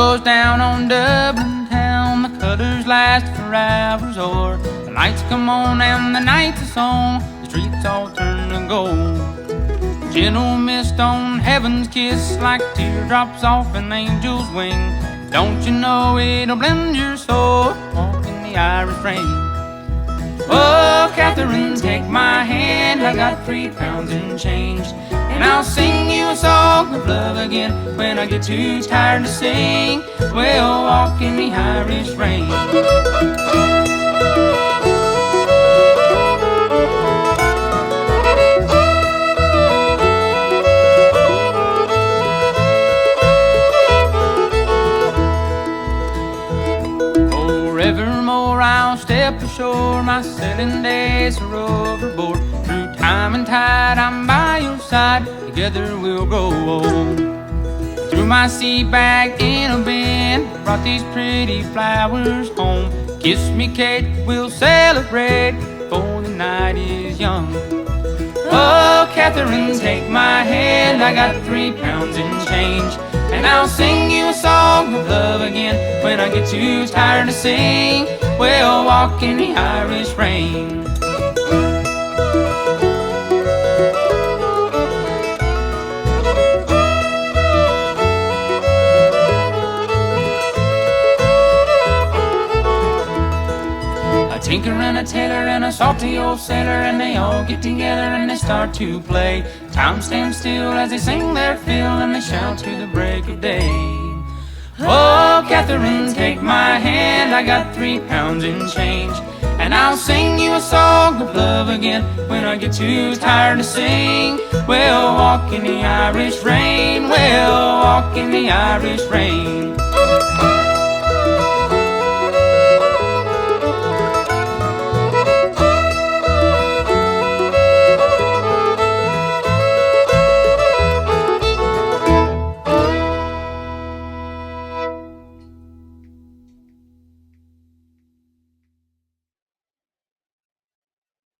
goes down on Dublin town. The colors last for hours, or the lights come on and the night's a song. The streets all turn to gold. Gentle mist on heaven's kiss, like teardrops off an angel's wing. Don't you know it'll blend your soul, walk in the Irish rain. Oh, Catherine, take my hand, I got 3 pounds in change, and I'll sing you a song of love again when I get too tired to sing. We'll walk in the Irish rain. Forevermore I'll step ashore, my sailing days are overboard. Through time and tide I'm by your side, together we'll grow old. Threw my seat back in a bin, brought these pretty flowers home. Kiss me, Kate, we'll celebrate before the night is young. Oh, Catherine, take my hand, I got 3 pounds in change, and I'll sing you a song of love again when I get too tired to sing. We'll walk in the Irish rain. A tinker and a tailor and a salty old sailor, and they all get together and they start to play. Time stands still as they sing their fill, and they shout to the break of day. Oh, Catherine, take my hand, I got 3 pounds in change, and I'll sing you a song of love again when I get too tired to sing. We'll walk in the Irish rain, we'll walk in the Irish rain.